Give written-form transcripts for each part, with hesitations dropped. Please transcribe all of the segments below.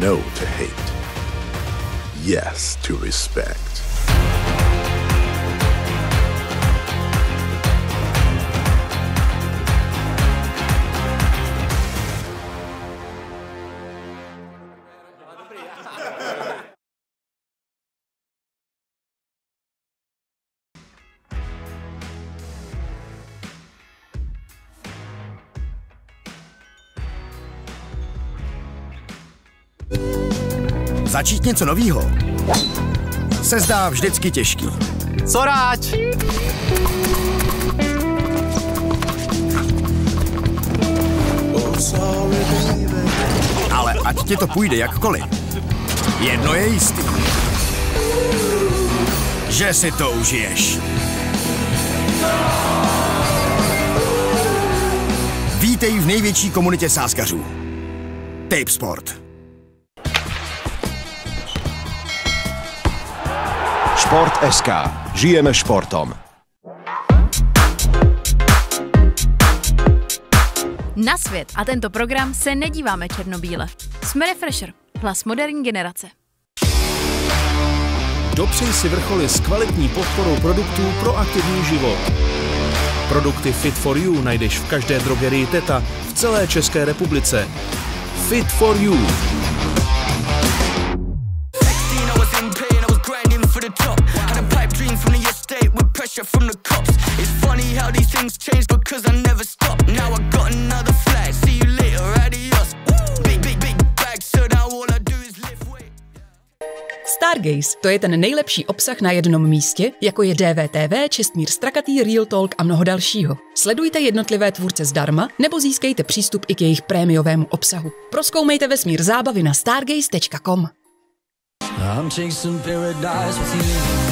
no to hate. Yes to respect. Začít něco novýho se zdá vždycky těžký. Co ráč? Ale ať ti to půjde jakkoliv, jedno je jistý. Že si to užiješ. Vítej v největší komunitě sázkařů. Tape Sport. Šport.sk. Žijeme športom. Na svět a tento program se nedíváme černobíle. Jsme Refresher, hlas moderní generace. Dopřej si vrcholy s kvalitní podporou produktů pro aktivní život. Produkty Fit for You najdeš v každé drogerii Teta v celé České republice. Fit for You. From the cops. It's funny how these things change because I never stop. Now I got another flag. See you later, adios. Big bag, so now all I do is lift weight. Stargaze, to je ten nejlepší obsah na jednom místě, jako je DVTV, Čestmír Strakatý, Real Talk a mnoho dalšího. Sledujte jednotlivé tvůrce zdarma nebo získejte přístup i k jejich prémiovému obsahu. Prozkoumejte vesmír zábavy na stargaze.com. I'm chasing paradise with you.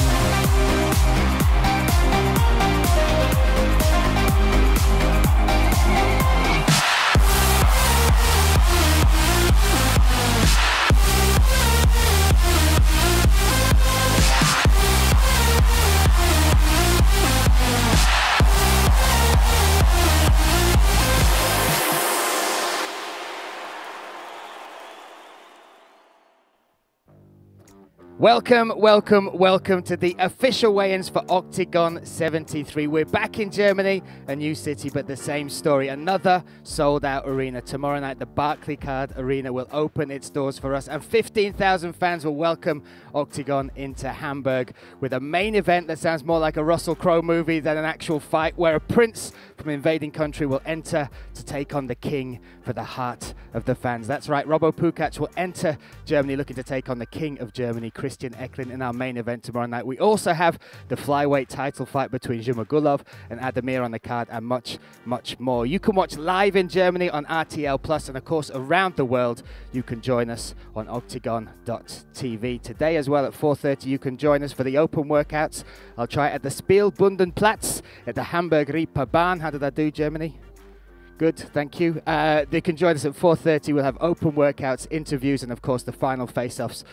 Welcome to the official weigh-ins for Oktagon 73. We're back in Germany, a new city, but the same story. Another sold-out arena. Tomorrow night, the Barclaycard Arena will open its doors for us, and 15,000 fans will welcome Oktagon into Hamburg with a main event that sounds more like a Russell Crowe movie than an actual fight, where a prince from an invading country will enter to take on the king for the heart of the fans. That's right, Robo Pukac will enter Germany looking to take on the king of Germany, Christian Eckerlin, in our main event tomorrow night. We also have the flyweight title fight between Zhumagulov and Adamir on the card, and much more. You can watch live in Germany on RTL Plus, and of course around the world you can join us on Oktagon.tv. Today as well at 4:30 you can join us for the open workouts. I'll try it at the Spielbundenplatz at the Hamburg Reeperbahn. How did I do, Germany? Good, thank you. They can join us at 4:30. We'll have open workouts, interviews, and of course the final face-offs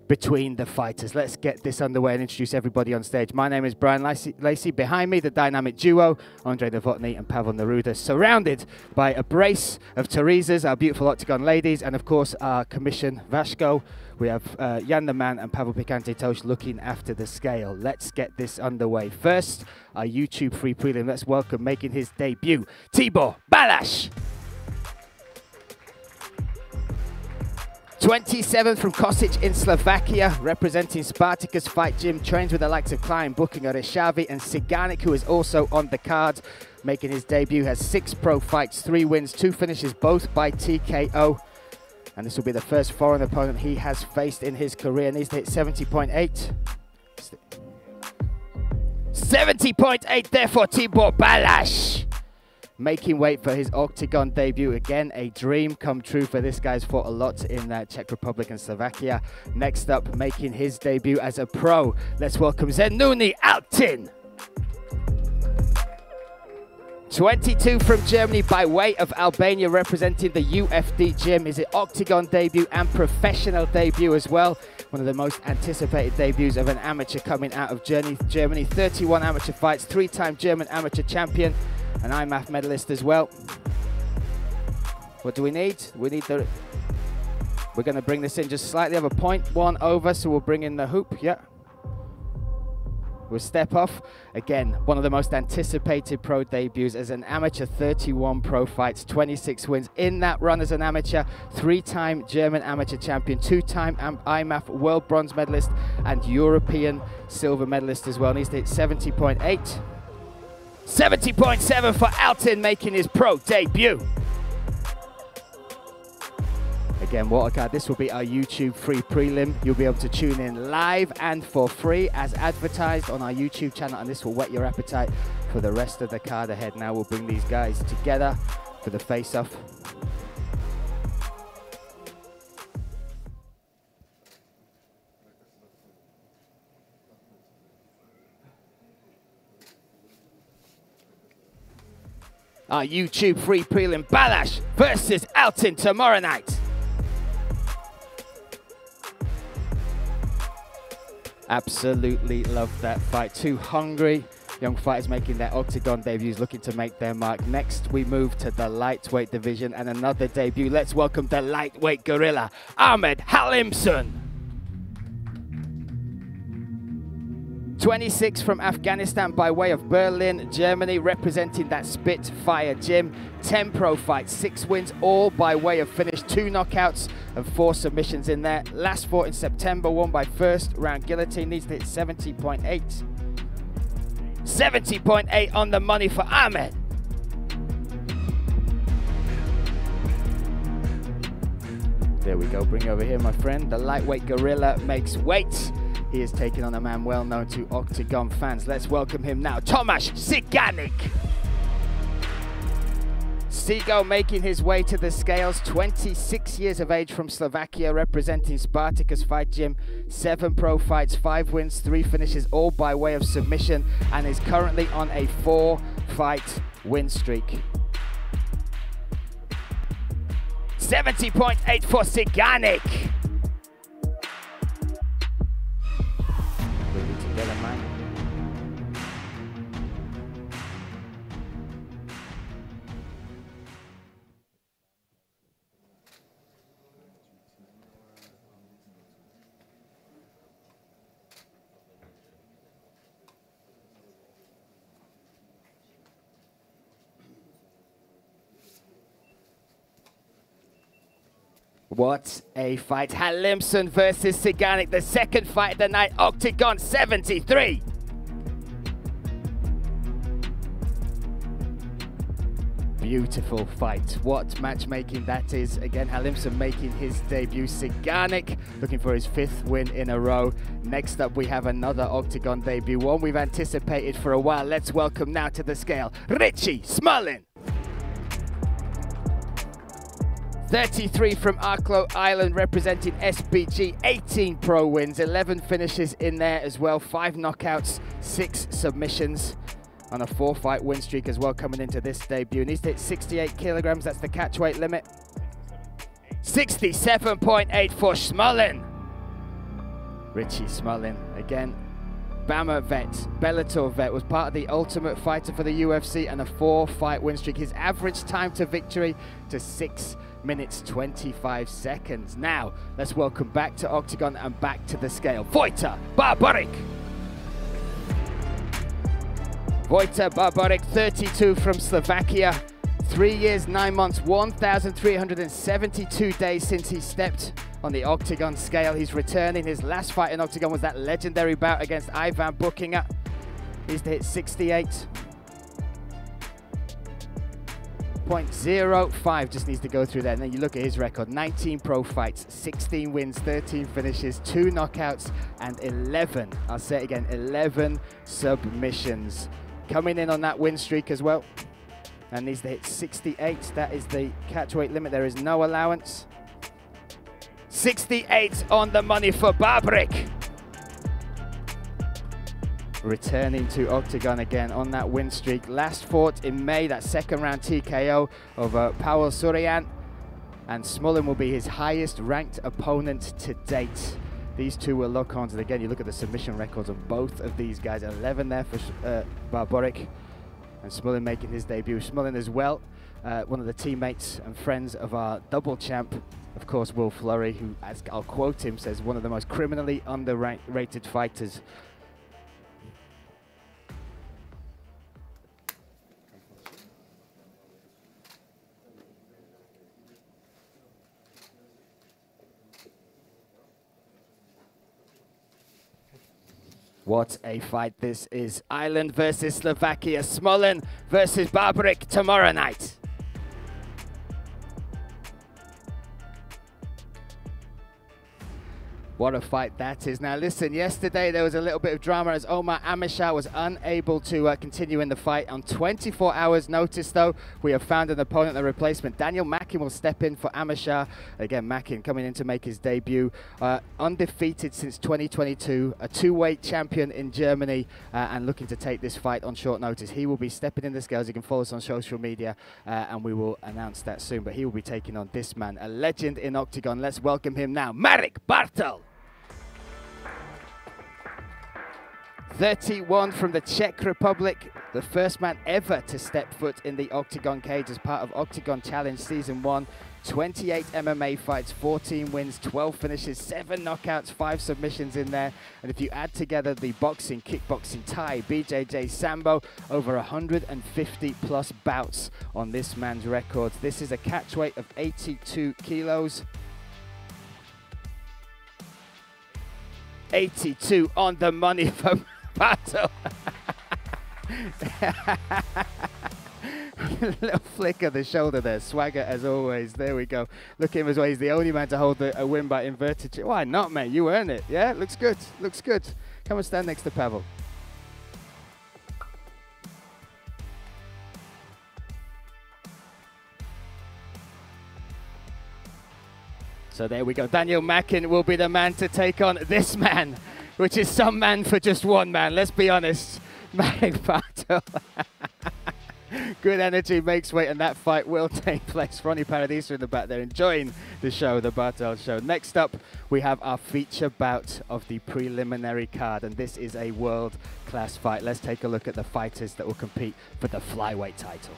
between the fighters. Let's get this underway and introduce everybody on stage. My name is Brian Lacey. Behind me, the dynamic duo, Andrei Novotny and Pavel Neruda, surrounded by a brace of Teresas, our beautiful Oktagon ladies, and of course our commission, Vashko. We have Jan the Man and Pavel Picante Tosh looking after the scale. Let's get this underway. First, our YouTube free prelim. Let's welcome, making his debut, Tibor Balaš. 27th from Kosic in Slovakia, representing Spartacus Fight Gym, trains with the likes of Klein, Booking, Oreshavi and Siganik, who is also on the card. Making his debut, has 6 pro fights, 3 wins, 2 finishes, both by TKO. And this will be the first foreign opponent he has faced in his career. Needs to hit 70.8. 70.8 there for Tibor Balaš. Making weight for his Oktagon debut. Again, a dream come true for this guy. He's fought a lot in Czech Republic and Slovakia. Next up, making his debut as a pro. Let's welcome Zenuni Altin. 22 from Germany by way of Albania, representing the UFD gym. Is it Oktagon debut and professional debut as well? One of the most anticipated debuts of an amateur coming out of Germany. 31 amateur fights, 3-time German amateur champion, an IMAF medalist as well. What do we need? We We're going to bring this in just slightly over 0.1 over, so we'll bring in the hoop, yeah. We'll step off. Again, one of the most anticipated pro debuts as an amateur, 31 pro fights, 26 wins. In that run as an amateur, 3-time German amateur champion, 2-time IMAF world bronze medalist and European silver medalist as well. Needs to hit 70.8. 70.7 for Altin, making his pro debut. Again, what a card. This will be our YouTube free prelim. You'll be able to tune in live and for free as advertised on our YouTube channel, and this will whet your appetite for the rest of the card ahead. Now we'll bring these guys together for the face-off. Our YouTube free prelim, Balash versus Altin tomorrow night. Absolutely love that fight. Two hungry young fighters making their Oktagon debuts, looking to make their mark. Next, we move to the lightweight division and another debut. Let's welcome the lightweight gorilla, Ahmed Halimson. 26 from Afghanistan by way of Berlin, Germany, representing that Spitfire gym. 10 pro fights, 6 wins, all by way of finish. 2 knockouts and 4 submissions in there. Last fought in September, won by first round guillotine. Needs to hit 70.8. 70.8 on the money for Ahmed. There we go, bring over here, my friend. The lightweight gorilla makes weight. He is taking on a man well known to Oktagon fans. Let's welcome him now, Tomasz Siganik. Sigo making his way to the scales, 26 years of age from Slovakia, representing Spartacus Fight Gym. 7 pro fights, 5 wins, 3 finishes, all by way of submission, and is currently on a 4-fight win streak. 70.8 for Siganik. Together, man. What a fight. Halimson versus Siganik, the second fight of the night, Oktagon 73. Beautiful fight. What matchmaking that is. Again, Halimson making his debut. Siganik looking for his 5th win in a row. Next up, we have another Oktagon debut, one we've anticipated for a while. Let's welcome now to the scale, Richie Smullen. 33 from Arklow Island, representing SBG, 18 pro wins, 11 finishes in there as well, 5 knockouts, 6 submissions on a 4-fight win streak as well coming into this debut. Needs to hit 68 kilograms, that's the catch weight limit. 67.8 for Smullen. Richie Smullen, again, Bama vet, Bellator vet, was part of the Ultimate Fighter for the UFC and a 4-fight win streak. His average time to victory to 6 minutes 25 seconds. Now let's welcome back to Oktagon and back to the scale, Vojta Barborik. Vojta Barborik, 32 from Slovakia, 3 years 9 months, 1,372 days since he stepped on the Oktagon scale. He's returning. His last fight in Oktagon was that legendary bout against Ivan Buchinger. He's to hit 68.05, just needs to go through that. And then you look at his record, 19 pro fights, 16 wins, 13 finishes, 2 knockouts, and 11, I'll say it again, 11 submissions. Coming in on that win streak as well. And needs to hit 68, that is the catch weight limit, there is no allowance. 68 on the money for Barborik. Returning to Oktagon again on that win streak. Last fought in May, that 2nd round TKO over Pavel Suryan. And Smullen will be his highest ranked opponent to date. These two will lock on. And again, you look at the submission records of both of these guys. 11 there for Barborik. And Smullen making his debut. Smullen as well, one of the teammates and friends of our double champ, of course, Will Fleury, who, as I'll quote him, says one of the most criminally underrated fighters. What a fight this is. Ireland versus Slovakia. Smullen versus Barbaric tomorrow night. What a fight that is. Now listen, yesterday there was a little bit of drama as Omar Amishar was unable to continue in the fight. On 24 hours notice though, we have found an opponent, a replacement. Daniel Mackin will step in for Amishar. Again, Mackin coming in to make his debut. Undefeated since 2022, a two-weight champion in Germany and looking to take this fight on short notice. He will be stepping in the scales. You can follow us on social media and we will announce that soon. But he will be taking on this man, a legend in Oktagon. Let's welcome him now, Marek Bartel. 31 from the Czech Republic, the first man ever to step foot in the Oktagon cage as part of Oktagon Challenge Season 1. 28 MMA fights, 14 wins, 12 finishes, 7 knockouts, 5 submissions in there. And if you add together the boxing, kickboxing, Thai, BJJ, Sambo, over 150 plus bouts on this man's records. This is a catch weight of 82 kilos. 82 on the money for Bartel. Little flick of the shoulder there, swagger as always. There we go. Look at him as well. He's the only man to hold a win by inverted. Why not, mate? You earn it. Yeah, looks good. Looks good. Come and stand next to Pavel. So there we go. Daniel Mackin will be the man to take on this man, which is some man for just one man. Let's be honest. Marek Bartel. Good energy, makes weight, and that fight will take place. Ronnie Paradisa in the back there enjoying the show, the Bartel show. Next up, we have our feature bout of the preliminary card, and this is a world-class fight. Let's take a look at the fighters that will compete for the flyweight title.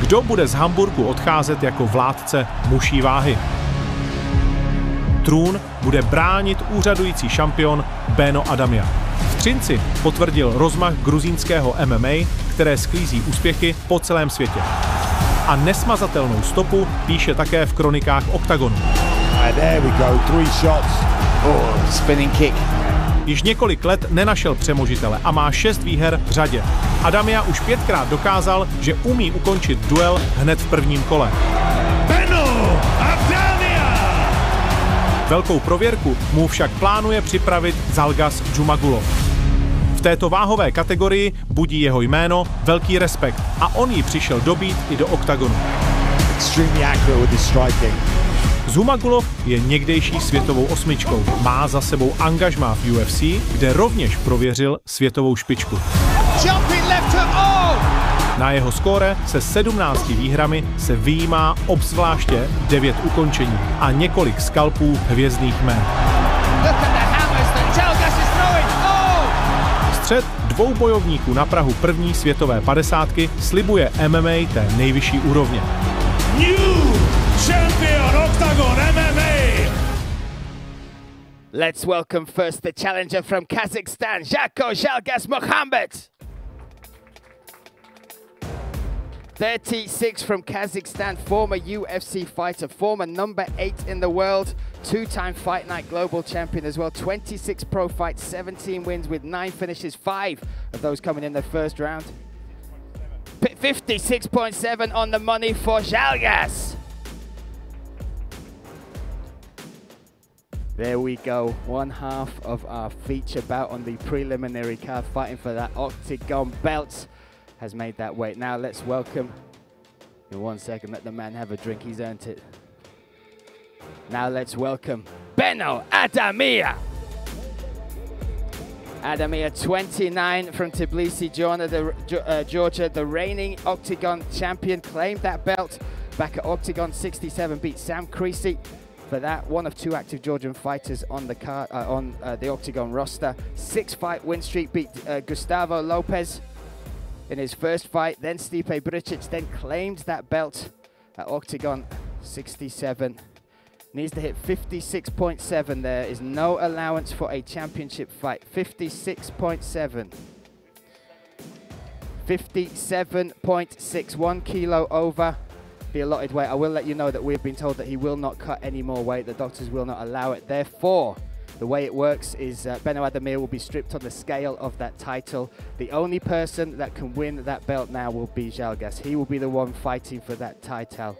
Kdo bude z Hamburgu odcházet jako vládce muší váhy? Trůn bude bránit úřadující šampion Beno Adamia. V Princi potvrdil rozmach gruzínského MMA, které sklízí úspěchy po celém světě. A nesmazatelnou stopu píše také v kronikách Oktagonu. There we go, 3 shots. Oh, spinning kick. Již několik let nenašel přemožitele a má 6 výher v řadě. Adamia už 5krát dokázal, že umí ukončit duel hned v prvním kole. Beno Adamia! Velkou prověrku mu však plánuje připravit Zalgas Džumagulov. V této váhové kategorii budí jeho jméno velký respekt a on ji přišel dobít i do Oktagonu. Extremely accurate with his striking. Zhumagulov je někdejší světovou osmičkou. Má za sebou angažmá v UFC, kde rovněž prověřil světovou špičku. Na jeho skóre se 17 výhrami se vyjímá obzvláště 9 ukončení a několik skalpů hvězdných jmen. Střet dvou bojovníků na prahu první světové 50 slibuje MMA té nejvyšší úrovně. Champion Oktagon MMA! Let's welcome first the challenger from Kazakhstan, Žako Žalgas Mohammed. 36 from Kazakhstan, former UFC fighter, former number 8 in the world, 2-time Fight Night global champion as well, 26 pro fights, 17 wins with 9 finishes, 5 of those coming in the first round. 56.7 on the money for Žalgas. There we go, one half of our feature bout on the preliminary card, fighting for that Oktagon belt, has made that weight. Now let's welcome, in 1 second, let the man have a drink, he's earned it. Now let's welcome Beno Adamia. Adamia, 29 from Tbilisi, Georgia, the reigning Oktagon champion, claimed that belt back at Oktagon 67, beat Sam Creasy. For that, one of 2 active Georgian fighters on the the Oktagon roster. 6-fight win streak, beat Gustavo Lopez. in his first fight. Then Stipe Bricic then claimed that belt at Oktagon 67. Needs to hit 56.7. There is no allowance for a championship fight. 56.7. 57.6. 1 kilo over the allotted weight. I will let you know that we've been told that he will not cut any more weight. The doctors will not allow it. Therefore, the way it works is Benno Adamir will be stripped on the scale of that title. The only person that can win that belt now will be Žalgas. He will be the one fighting for that title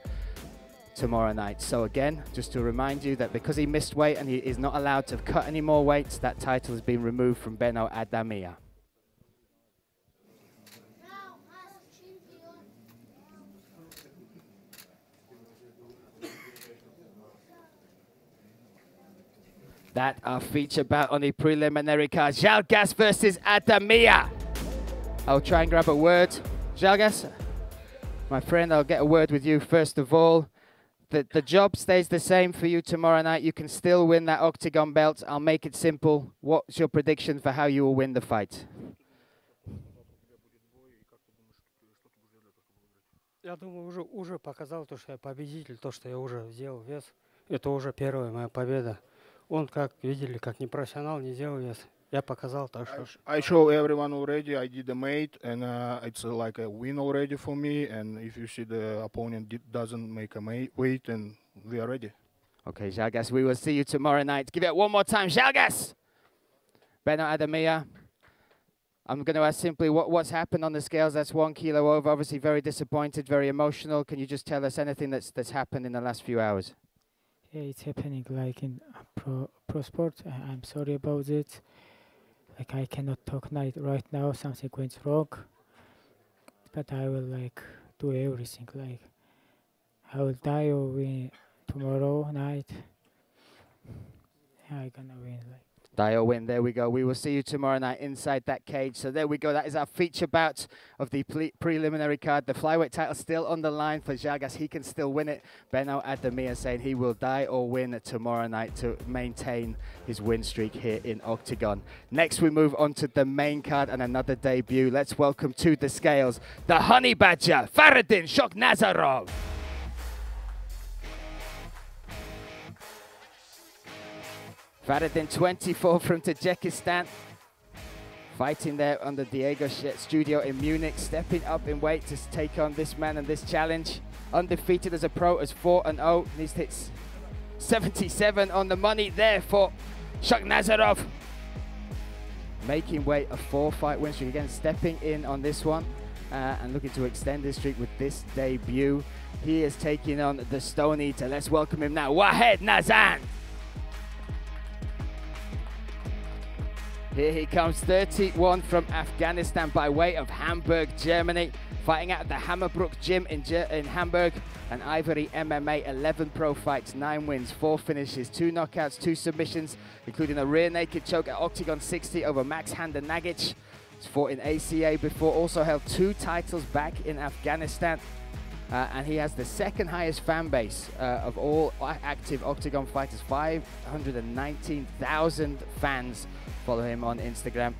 tomorrow night. So again, just to remind you that because he missed weight and he is not allowed to cut any more weight, that title has been removed from Benno Adamir. That our feature bout on the preliminary card. Žalgas versus Adamir. I'll try and grab a word. Žalgas, my friend, I'll get a word with you first of all. The job stays the same for you tomorrow night. You can still win that Oktagon belt. I'll make it simple. What's your prediction for how you will win the fight? Я думаю, уже показал то, что я победитель, то, что я уже сделал вес. Это уже первая моя победа. Он, как видели, как непрофессионал, не делал вес. Я показал то, что... I show everyone already. I did the mate, and it's like a win already for me. And if you see the opponent doesn't make a weight, then we are ready. Okay, Žalgas, we will see you tomorrow night. Give it one more time, Žalgas! Benno Adamir, I'm going to ask simply what's happened on the scales. That's 1 kilo over. Obviously very disappointed, very emotional. Can you just tell us anything that's happened in the last few hours? Yeah, it's happening like in pro sport. I'm sorry about it. Like I cannot talk right now. Something went wrong, but I will like do everything. Like I will die or win tomorrow night. Yeah, I'm gonna win. Like. Die or win. There we go. We will see you tomorrow night inside that cage. So there we go. That is our feature bout of the preliminary card. The flyweight title still on the line for Žalgas. He can still win it. Benno Adamir saying he will die or win tomorrow night to maintain his win streak here in Oktagon. Next, we move on to the main card and another debut. Let's welcome to the scales the Honey Badger, Faradin Shokhnazarov. Faradin, 24 from Tajikistan, fighting there on the Diego studio in Munich, stepping up in weight to take on this man and this challenge. Undefeated as a pro, as 4-0. Needs to hit 77 on the money there for Shokhnazarov. Making weight, a 4-fight win streak. Again, stepping in on this one and looking to extend his streak with this debut. He is taking on the Stone Eater. Let's welcome him now, Wahed Nazan. Here he comes, 31 from Afghanistan by way of Hamburg, Germany. Fighting out at the Hammerbrook gym in Hamburg. An Ivory MMA, 11 pro fights, 9 wins, 4 finishes, 2 knockouts, 2 submissions, including a rear naked choke at Oktagon 60 over Max Handanagic. He's fought in ACA before, also held 2 titles back in Afghanistan. And he has the second highest fan base of all active Oktagon fighters. 519,000 fans follow him on Instagram.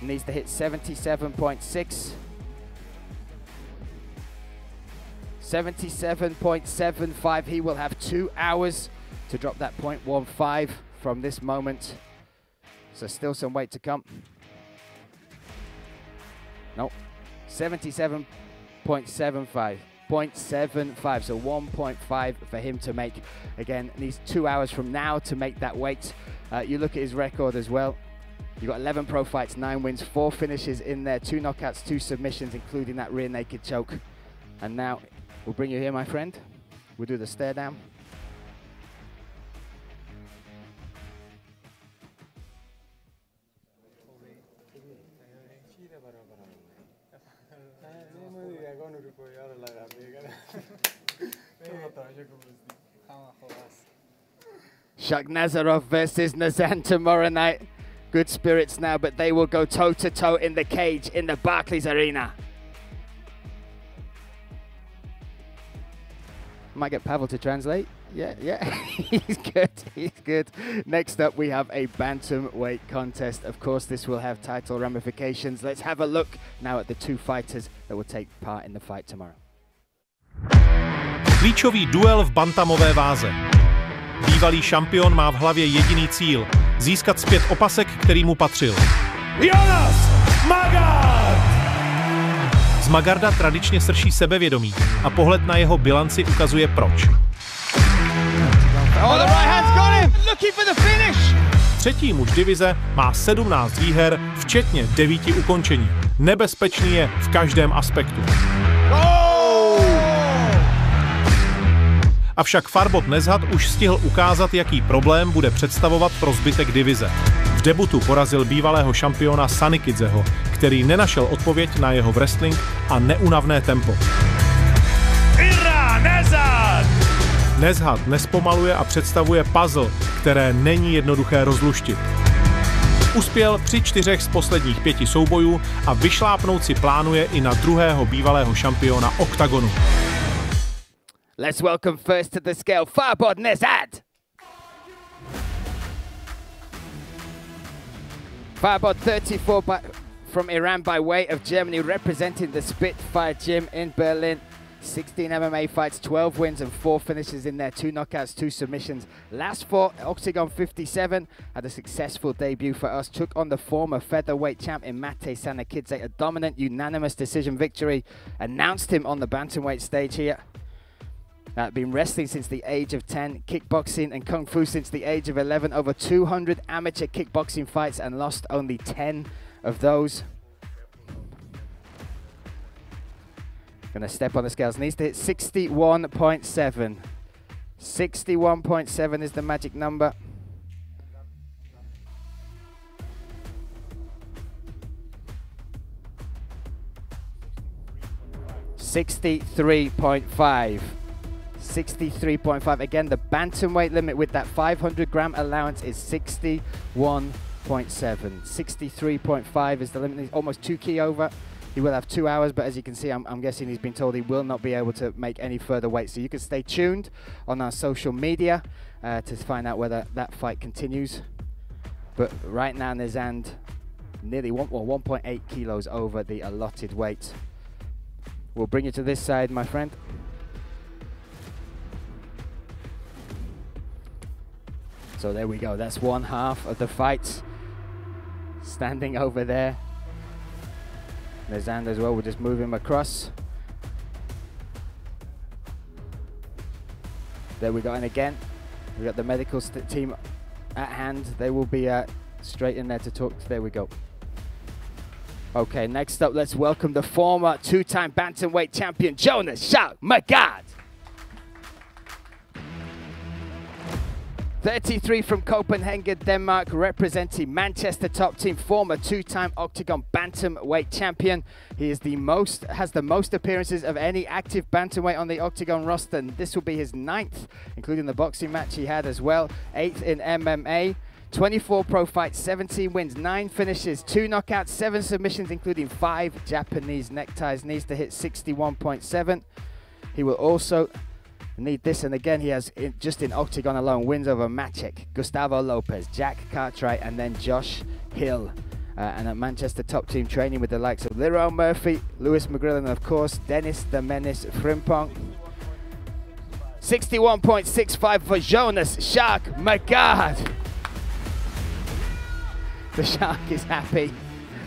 Needs to hit 77.6. 77.75. He will have 2 hours to drop that 0.15 from this moment. So still some weight to come. Nope. 77.75. 0.75, so 1.5 for him to make. Again, needs 2 hours from now to make that weight. You look at his record as well. You've got 11 pro fights, 9 wins, 4 finishes in there, 2 knockouts, 2 submissions, including that rear naked choke. And now we'll bring you here, my friend. We'll do the stare down. Shokhnazarov versus Nazan tomorrow night. Good spirits now, but they will go toe-to-toe in the cage in the Barclays Arena. Might get Pavel to translate. Yeah, he's good. Next up, we have a bantamweight contest. Of course, this will have title ramifications. Let's have a look now at the two fighters that will take part in the fight tomorrow. Klíčový duel v bantamové váze. Bývalý šampion má v hlavě jediný cíl – získat zpět opasek, který mu patřil. Jonas Magard! Z Magarda tradičně srší sebevědomí a pohled na jeho bilanci ukazuje proč. Oh, the right hand's got him! Looking for the finish! Třetí muž divize má 17 výher, včetně 9 ukončení. Nebezpečný je v každém aspektu. Avšak Farbod Nezhat už stihl ukázat, jaký problém bude představovat pro zbytek divize. V debutu porazil bývalého šampiona Sanikidzeho, který nenašel odpověď na jeho wrestling a neúnavné tempo. Nezhat nespomaluje a představuje puzzle, které není jednoduché rozluštit. Uspěl při 4 z posledních 5 soubojů a vyšlápnout si plánuje i na druhého bývalého šampiona Oktagonu. Let's welcome first to the scale, Farbod Nezhat! Farbod, 34 from Iran by way of Germany, representing the Spitfire Gym in Berlin. 16 MMA fights, 12 wins and 4 finishes in there, 2 knockouts, 2 submissions. Last fought Oktagon 57, had a successful debut for us, took on the former featherweight champ in Mate Sanikidze, a dominant unanimous decision victory, announced him on the bantamweight stage here. Been wrestling since the age of 10, kickboxing and kung fu since the age of 11, over 200 amateur kickboxing fights and lost only 10 of those. Gonna step on the scales, needs to hit 61.7. 61.7 is the magic number. $63.5. 63.5. Again, the bantamweight limit with that 500-gram allowance is 61.7. 63.5 is the limit. He's almost 2 key over. He will have 2 hours, but as you can see, I'm guessing he's been told he will not be able to make any further weight. So you can stay tuned on our social media to find out whether that fight continues. But right now, Nezhat nearly 1.8 kilos over the allotted weight. We'll bring you to this side, my friend. So there we go, that's one half of the fight. Standing over there. Nezhat as well, we'll just move him across. There we go, and again, we got the medical team at hand. They will be straight in there to talk. There we go. Okay, next up, let's welcome the former 2-time bantamweight champion, Jonas Magard. 33 from Copenhagen, Denmark, representing Manchester top team, former 2-time Oktagon bantamweight champion. He is has the most appearances of any active bantamweight on the Oktagon roster, and this will be his 9th, including the boxing match he had as well. 8th in MMA, 24 pro fights, 17 wins, 9 finishes, 2 knockouts, 7 submissions, including 5 Japanese neckties. Needs to hit 61.7. He will also need this, and again, he has, just in Oktagon alone, wins over Maciek, Gustavo Lopez, Jack Cartwright, and then Josh Hill. And at Manchester top team, training with the likes of Leroy Murphy, Lewis McGrillen, and of course, Dennis the Menace Frimpong. 61.65 for Jonas Magard. The Shark is happy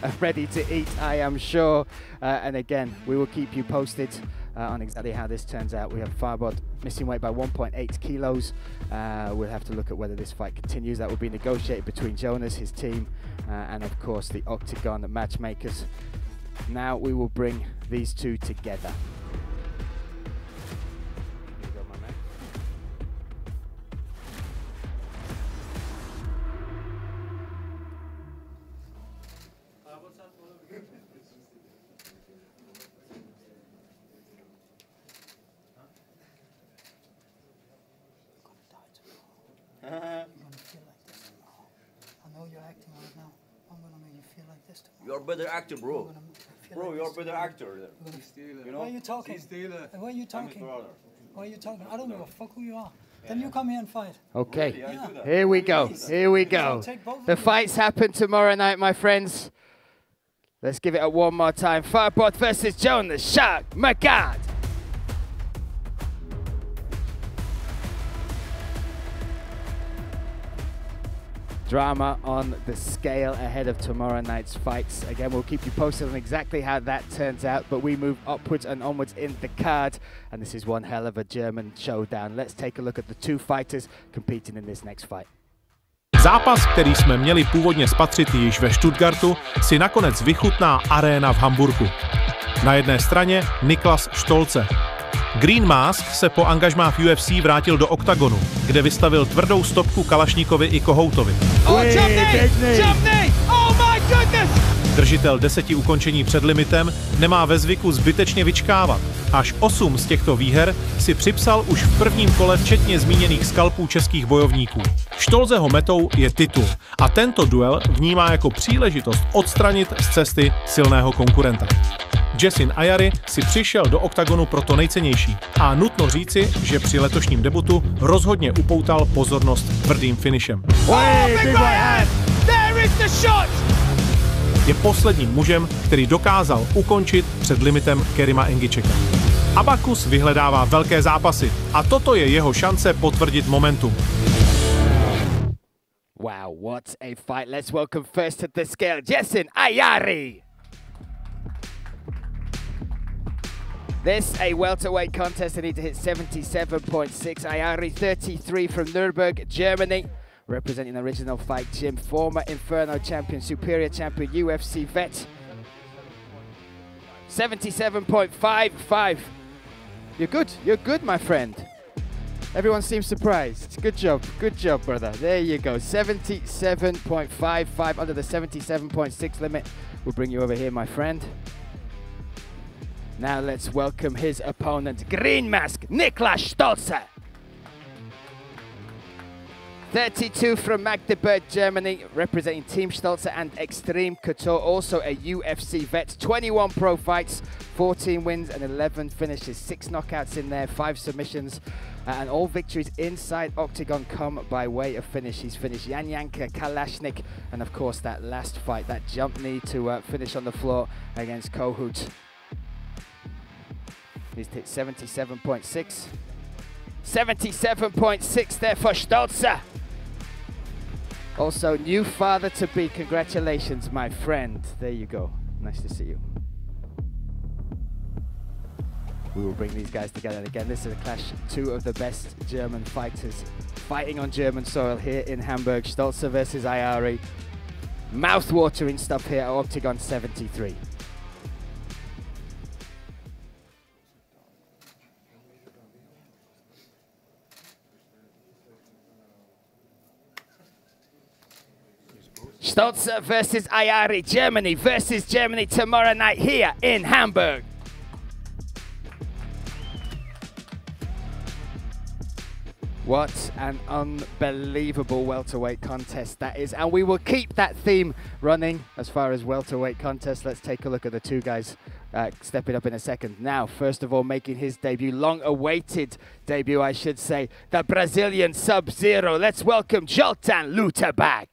and ready to eat, I am sure. And again, we will keep you posted on exactly how this turns out. We have Farbod missing weight by 1.8 kilos. We'll have to look at whether this fight continues. That will be negotiated between Jonas, his team, and of course the Oktagon matchmakers. Now we will bring these two together. Here you go, my man. You're gonna feel like this tomorrow. I know you're acting right now. I'm gonna make you feel like this tomorrow. You're a better actor, bro. Bro, you're a better actor. You know? Why are you talking? Why are you talking? What are you talking? I don't give a fuck who you are. Then you come here and fight. Okay, Yeah. here we go. Here we go. The fights happen tomorrow night, my friends. Let's give it a one more time. Firebot versus Joan the Shark Magard. Drama on the scale ahead of tomorrow night's fights. Again, we'll keep you posted on exactly how that turns out, but we move upwards and onwards in the card, and this is one hell of a German showdown. Let's take a look at the two fighters competing in this next fight. Zápas, který jsme měli původně spatřit již ve Stuttgartu, si nakonec vychutná aréna v Hamburgu. Na jedné straně Niklas Stolze. Green Mask se po angažmá v UFC vrátil do Oktagonu, kde vystavil tvrdou stopku Kalašníkovi i Kohoutovi. Držitel 10 ukončení před limitem nemá ve zvyku zbytečně vyčkávat. Až 8 z těchto výher si připsal už v prvním kole včetně zmíněných skalpů českých bojovníků. Stolzeho metou je titul a tento duel vnímá jako příležitost odstranit z cesty silného konkurenta. Jessin Ayari si přišel do Oktagonu pro to nejcennější a nutno říci, že při letošním debutu rozhodně upoutal pozornost tvrdým finishem. Je posledním mužem, který dokázal ukončit před limitem Kerima Engičeka. Abakus vyhledává velké zápasy a toto je jeho šance potvrdit momentum. Wow, what a fight. Let's welcome first to the scale, Jessin Ayari. This a welterweight contest. They need to hit 77.6. Ayari, 33 from Nuremberg, Germany, representing the original fight gym. Former Inferno champion, Superior champion, UFC vet. 77.55. You're good, my friend. Everyone seems surprised. Good job, brother. There you go. 77.55 under the 77.6 limit. We'll bring you over here, my friend. Now let's welcome his opponent, Green Mask, Niklas Stolze. 32 from Magdeburg, Germany, representing Team Stolze and Extreme Couture, also a UFC vet, 21 pro fights, 14 wins and 11 finishes, 6 knockouts in there, 5 submissions, and all victories inside Oktagon come by way of finish. He's finished Yanyanka, Kalashnik, and of course that last fight, that jump knee to finish on the floor against Kohout. He's hit 77.6. 77.6 there for Stolze. Also, new father-to-be. Congratulations, my friend. There you go. Nice to see you. We will bring these guys together. And again, this is a clash. 2 of the best German fighters fighting on German soil here in Hamburg. Stolze versus Ayari. Mouth-watering stuff here at Oktagon 73. Stolze versus Ayari, Germany versus Germany tomorrow night here in Hamburg. What an unbelievable welterweight contest that is. And we will keep that theme running as far as welterweight contests. Let's take a look at the two guys stepping up in a second. Now, first of all, making his debut, long-awaited debut, I should say, the Brazilian Sub-Zero. Let's welcome Zoltan Lutterbach.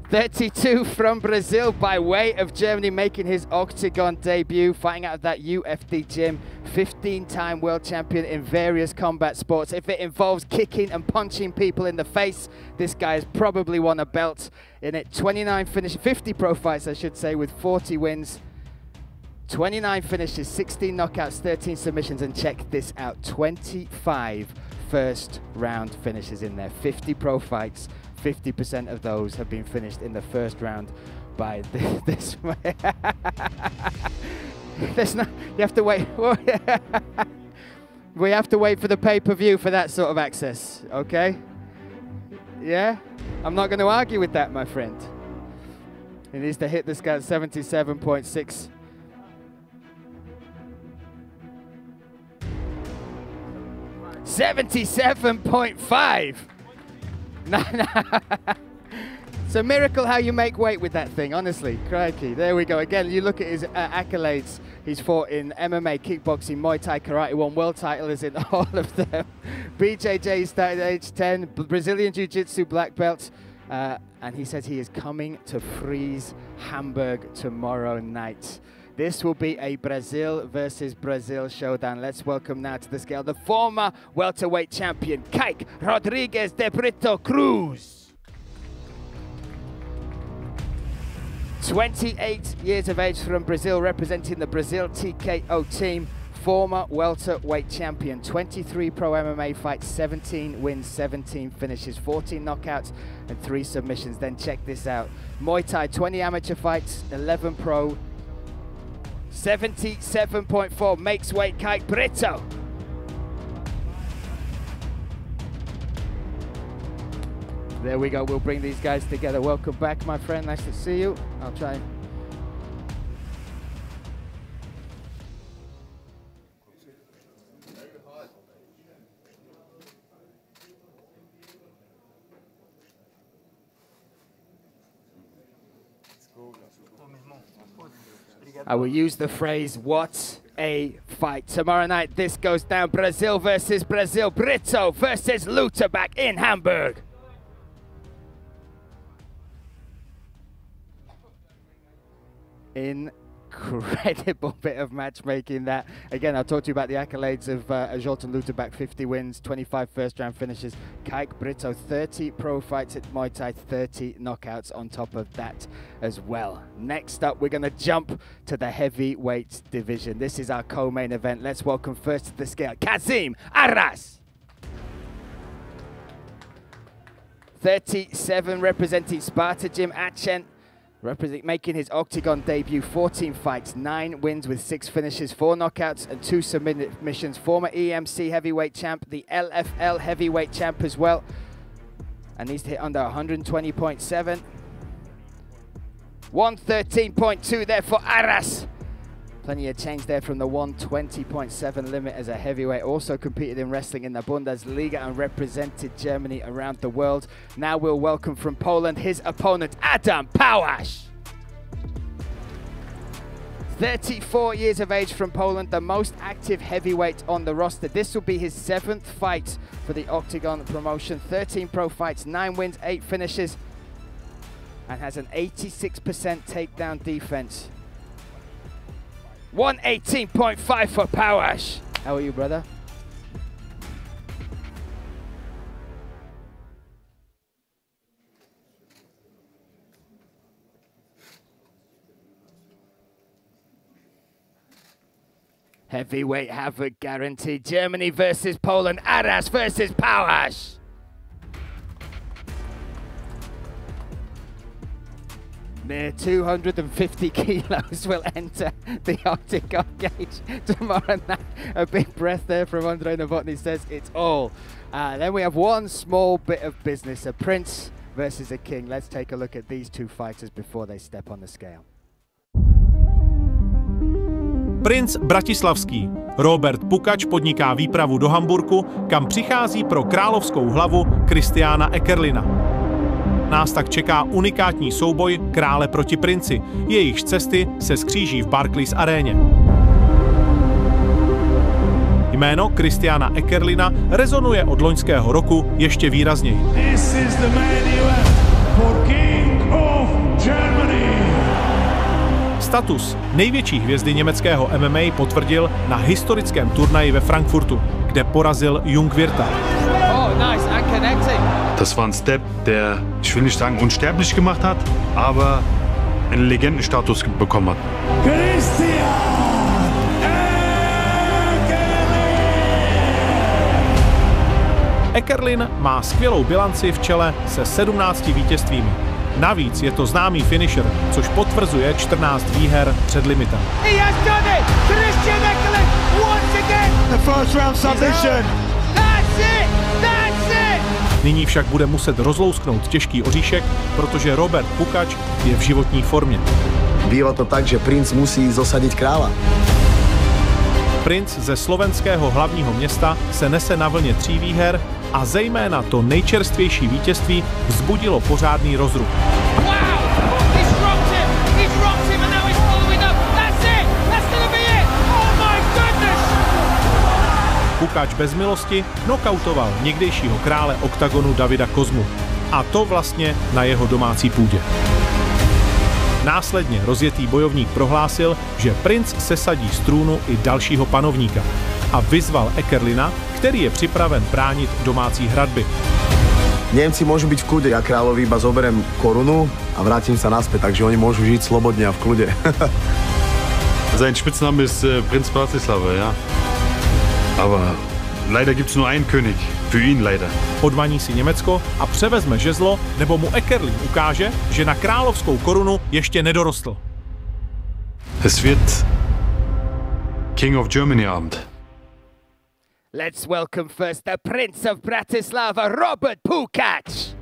32 from Brazil by way of Germany, making his Oktagon debut, fighting out of that UFD gym, 15-time world champion in various combat sports. If it involves kicking and punching people in the face, this guy has probably won a belt in it. 29 finishes, 50 pro fights, I should say, with 40 wins. 29 finishes, 16 knockouts, 13 submissions, and check this out, 25 first round finishes in there. 50 pro fights, 50% of those have been finished in the first round by this way. There's no, you have to wait. We have to wait for the pay-per-view for that sort of access, okay? Yeah? I'm not going to argue with that, my friend. He needs to hit this guy at 77.6. $77.5. It's a miracle how you make weight with that thing, honestly. Crikey. There we go. Again, you look at his accolades. He's fought in MMA, kickboxing, Muay Thai, karate, won world titles in all of them. BJJ started at age 10, Brazilian Jiu-Jitsu black belt. And he says he is coming to freeze Hamburg tomorrow night. This will be a Brazil versus Brazil showdown. Let's welcome now to the scale the former welterweight champion, Kike Rodrigues de Brito Cruz. 28 years of age from Brazil, representing the Brazil TKO team. Former welterweight champion, 23 pro MMA fights, 17 wins, 17 finishes, 14 knockouts and 3 submissions. Then check this out. Muay Thai, 20 amateur fights, 11 pro, 77.4 makes weight, Kike Brito. There we go, we'll bring these guys together. Welcome back, my friend, nice to see you. I'll try. I will use the phrase, what a fight. Tomorrow night, this goes down. Brazil versus Brazil. Brito versus Luterbach in Hamburg. Incredible bit of matchmaking that. Again, I'll talk to you about the accolades of Zoltan Luterbach, 50 wins, 25 first-round finishes. Kike Brito, 30 pro fights at Muay Thai, 30 knockouts on top of that as well. Next up, we're going to jump to the heavyweight division. This is our co-main event. Let's welcome first to the scale, Kazim Aras. 37, representing Sparta Gym Aachen. Making his Oktagon debut, 14 fights, 9 wins with 6 finishes, 4 knockouts and 2 submissions. Former EMC heavyweight champ, the LFL heavyweight champ as well. And needs to hit under 120.7. 113.2 there for Aras. Plenty of change there from the 120.7 limit as a heavyweight. Also competed in wrestling in the Bundesliga and represented Germany around the world. Now we'll welcome from Poland his opponent, Adam Pałasz. 34 years of age from Poland, the most active heavyweight on the roster. This will be his 7th fight for the Oktagon promotion. 13 pro fights, 9 wins, 8 finishes, and has an 86% takedown defense. 118.5 for Pałasz. How are you, brother? Heavyweight havoc guaranteed. Germany versus Poland. Aras versus Pałasz. Mere 250 kilos will enter the Oktagon cage tomorrow night. A big breath there from Andrei Novotny says it's all. Then we have one small bit of business, a prince versus a king. Let's take a look at these two fighters before they step on the scale. Princ bratislavský. Robert Pukač podniká výpravu do Hamburku, kam přichází pro královskou hlavu Christiana Eckerlina. Nás tak čeká unikátní souboj krále proti princi. Jejichž cesty se skříží v Barclays aréně. Jméno Christiana Eckerlina rezonuje od loňského roku ještě výrazněji. This is the main event for King of Germany. Status největší hvězdy německého MMA potvrdil na historickém turnaji ve Frankfurtu, kde porazil Jungwirta. Das war ein Step, der, ich will nicht sagen unsterblich gemacht hat, aber einen Legendenstatus bekommen hat. Christian Eckerlin má skvělou bilanci v čele se 17 vítězstvími. Navíc je to známý finisher, což potvrzuje 14 výher před limitem. He has done it! Christian Eckerlin once again! The first round submission! That's it! That's it! Nyní však bude muset rozlousknout těžký oříšek, protože Robert Pukač je v životní formě. Býva to tak, že princ musí zosadit krála. Princ ze slovenského hlavního města se nese na vlně 3 výher a zejména to nejčerstvější vítězství vzbudilo pořádný rozruch. Pukač bez milosti nokautoval někdejšího krále Oktagonu Davida Kozmu. A to vlastně na jeho domácí půdě. Následně rozjetý bojovník prohlásil, že princ sesadí z trůnu i dalšího panovníka a vyzval Eckerlina, který je připraven bránit domácí hradby. Němci môžu byť v kľude, ja kráľovi iba zoberiem korunu a vrátim sa naspäť, takže oni môžu žiť slobodne a v kľude. Sein Spitzname ist Prinz Bratislava, ja. Aber leider gibt's nur einen König. Für ihn leider. Odvaní si Německo a převezme žezlo, nebo mu Eckerlin ukáže, že na královskou korunu ještě nedorostl. Es wird King of Germany Abend. Let's welcome first the Prince of Bratislava, Robert Pukač.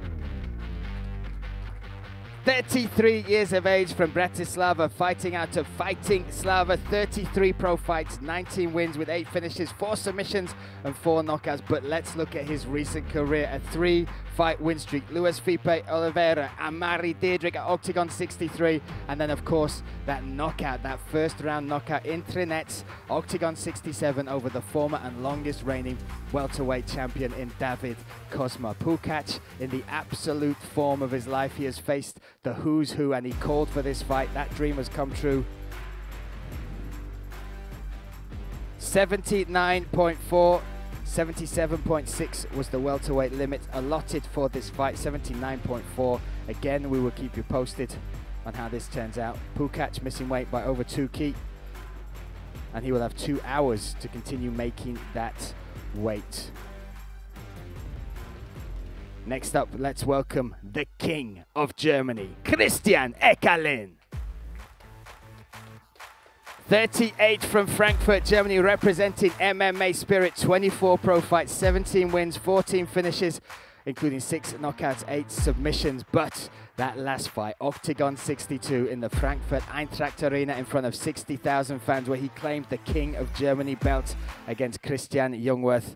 33 years of age from Bratislava, fighting out of Fighting Slava, 33 pro fights, 19 wins with 8 finishes, 4 submissions and 4 knockouts. But let's look at his recent career, a 3-fight win streak. Luis Felipe Oliveira, Amari Deirdrick at Oktagon 63, and then of course that knockout, that first round knockout in Trinets, Oktagon 67 over the former and longest reigning welterweight champion in David Kozma. Pukač in the absolute form of his life. He has faced the who's who and he called for this fight. That dream has come true. 79.4, 77.6 was the welterweight limit allotted for this fight. 79.4. Again, we will keep you posted on how this turns out. Pukač missing weight by over 2 kg, and he will have 2 hours to continue making that weight. Next up, let's welcome the King of Germany, Christian Eckerlin. 38 from Frankfurt, Germany, representing MMA spirit, 24 pro fights, 17 wins, 14 finishes, including 6 knockouts, 8 submissions. But that last fight, Oktagon 62 in the Frankfurt Eintracht Arena in front of 60,000 fans, where he claimed the King of Germany belt against Christian Jungwirth.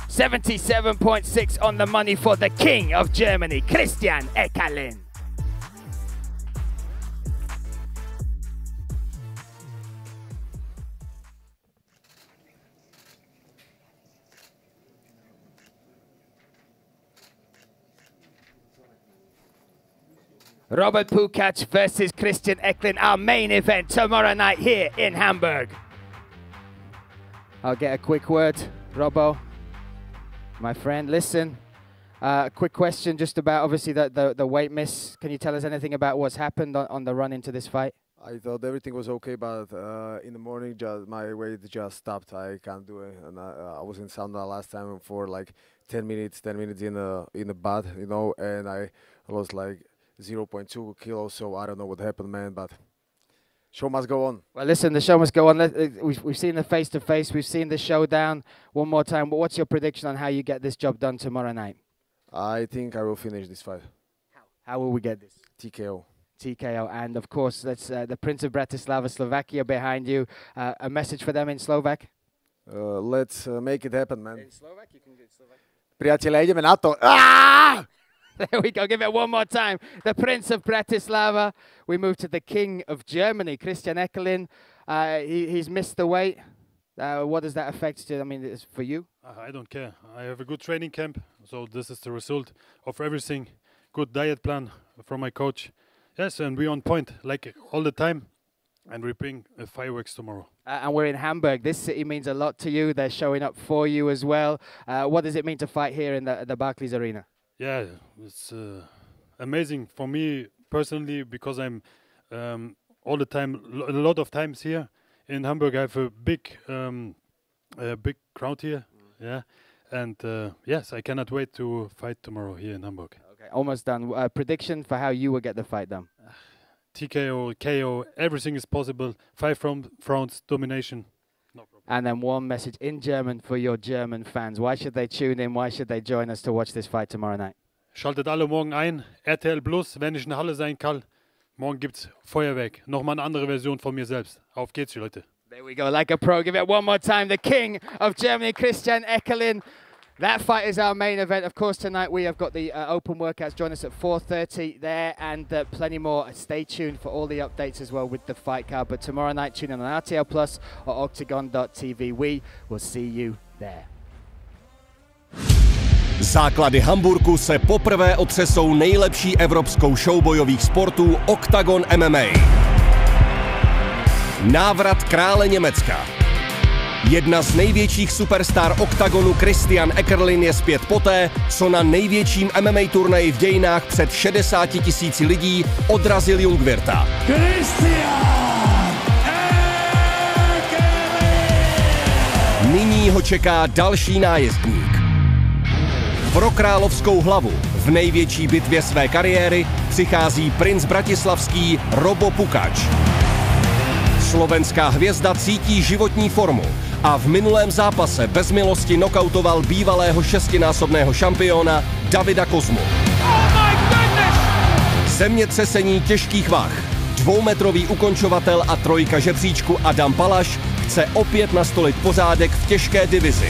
77.6 on the money for the King of Germany, Christian Eckerlin. Robert Pukač versus Christian Eckerlin, our main event tomorrow night here in Hamburg. I'll get a quick word, Robbo. My friend, listen, a quick question just about obviously the weight miss. Can you tell us anything about what's happened on the run into this fight? I thought everything was okay, but in the morning my weight just stopped. I can't do it, and I was in sauna last time for like 10 minutes in the bath, you know, and I lost like 0.2 kilos. So I don't know what happened, man, but show must go on. Well, listen, the show must go on. We've seen the face-to-face. We've seen the showdown one more time. But what's your prediction on how you get this job done tomorrow night? I think I will finish this fight. How will we get this? TKO. TKO. And, of course, that's the Prince of Bratislava, Slovakia behind you. A message for them in Slovak? Let's make it happen, man. In Slovak? You can do it in Slovak. Priatelia, ideme na to. Ah! There we go. Give it one more time. The Prince of Bratislava. We move to the King of Germany, Christian Eckerlin. He's missed the weight. What does that affect you? I mean, it's for you? I don't care. I have a good training camp, so this is the result of everything. Good diet plan from my coach. Yes, and we're on point, like all the time. And we bring fireworks tomorrow. And we're in Hamburg. This city means a lot to you. They're showing up for you as well. What does it mean to fight here in the Barclays Arena? Yeah, it's amazing for me personally because I'm all the time, a lot of times here in Hamburg. I have a big crowd here, yeah, and yes, I cannot wait to fight tomorrow here in Hamburg. Okay, almost done. Prediction for how you will get the fight done? TKO, KO, everything is possible. 5 rounds, domination. And then one message in German for your German fans. Why should they tune in? Why should they join us to watch this fight tomorrow night? Schaltet alle morgen ein. RTL Plus, wenn ich in der Halle sein kann. Morgen gibt's Feuerwerk. Nochmal eine andere Version von mir selbst. Auf geht's, Leute. There we go, like a pro. Give it one more time. The King of Germany, Christian Eckerlin. That fight is our main event. Of course, tonight we have got the open workouts. Join us at 4:30 there, and plenty more. Stay tuned for all the updates as well with the fight card. But tomorrow night, tune in on RTL Plus or Oktagon.tv. We will see you there. Základy Hamburgu se poprvé otřesou nejlepší evropskou show bojových sportů Oktagon MMA. Návrat krále Německa. Jedna z největších superstar Oktagonu Christian Eckerlin je zpět poté, co na největším MMA turnaji v dějinách před 60 000 lidí odrazil Jungwirta. Nyní ho čeká další nájezdník. Pro královskou hlavu v největší bitvě své kariéry přichází princ bratislavský Robo Pukač. Slovenská hvězda cítí životní formu a v minulém zápase bez milosti nokautoval bývalého 6násobného šampiona Davida Kozmu. Zemětřesení těžkých vah, 2metrový ukončovatel a trojka žebříčku Adam Palaš chce opět nastolit pořádek v těžké divizi.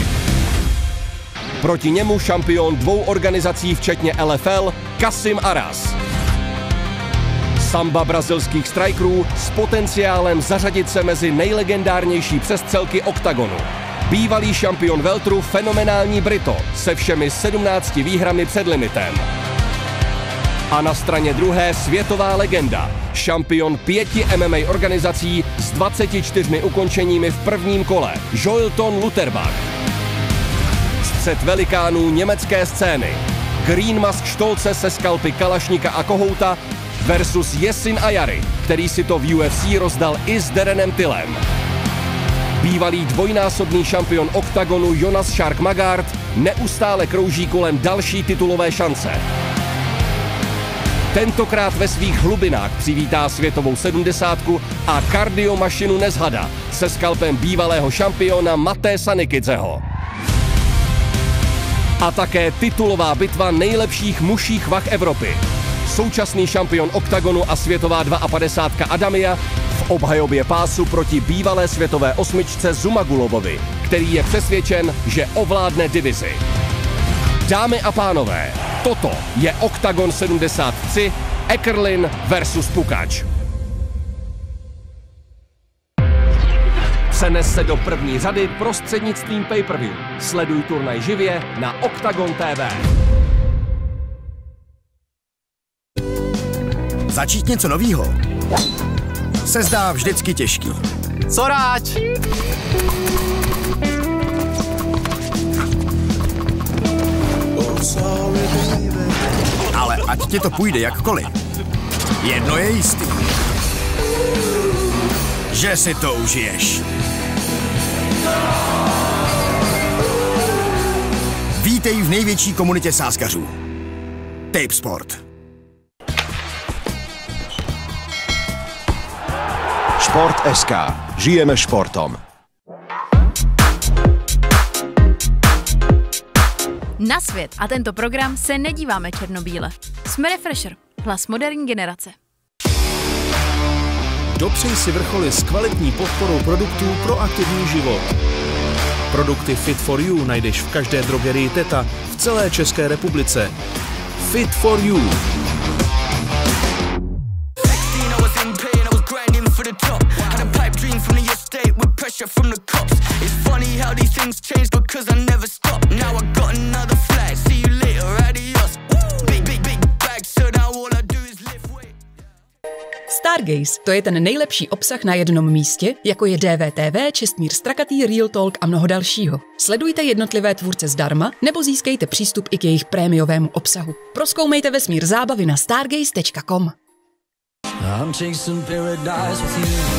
Proti němu šampion 2 organizací včetně LFL Kasim Aras. Samba brazilských strikerů s potenciálem zařadit se mezi nejlegendárnější přestřelky Oktagonu. Bývalý šampion welteru fenomenální Brito se všemi 17 výhrami před limitem. A na straně druhé světová legenda, šampion 5 MMA organizací s 24 ukončeními v prvním kole, Joelton Lutherbach. Střet velikánů německé scény, Green Mask Štolce se skalpy Kalašníka a Kohouta versus Yesin Ayari, který si to v UFC rozdal i s Darrenem Tillem. Bývalý dvojnásobný šampion Oktagonu Jonas Shark Magard neustále krouží kolem další titulové šance. Tentokrát ve svých hlubinách přivítá světovou 70 a kardiomašinu Nezhada se skalpem bývalého šampiona Matésa Nikidzeho. A také titulová bitva nejlepších mužích vah Evropy. Současný šampion Oktagonu a světová 52 Adamia v obhajobě pásu proti bývalé světové 8 Zumagulovovi, který je přesvědčen, že ovládne divizi. Dámy a pánové, toto je Oktagon 73, Eckerlin versus Pukač. Přenes se do první řady prostřednictvím pay-per-view. Sleduj turnaj živě na Oktagon TV. Začít něco novýho se zdá vždycky těžký. Co ráč? Ale ať ti to půjde jakkoliv, jedno je jistý. Že si to užiješ. Vítej v největší komunitě sázkařů. Tape Sport. Šport.sk. Žijeme športom. Na svět a tento program se nedíváme černobíle. Jsme Refresher, hlas moderní generace. Dopřej si vrcholy s kvalitní podporou produktů pro aktivní život. Produkty Fit for You najdeš v každé drogerii Teta v celé České republice. Fit for You. Stargaze, to je ten nejlepší obsah na jednom místě, jako je DVTV, Čestmír Strakatý, Real Talk a mnoho dalšího. Sledujte jednotlivé tvůrce zdarma, nebo získejte přístup i k jejich prémiovému obsahu. Prozkoumejte vesmír zábavy na stargaze.com. I'm chasing paradise with you.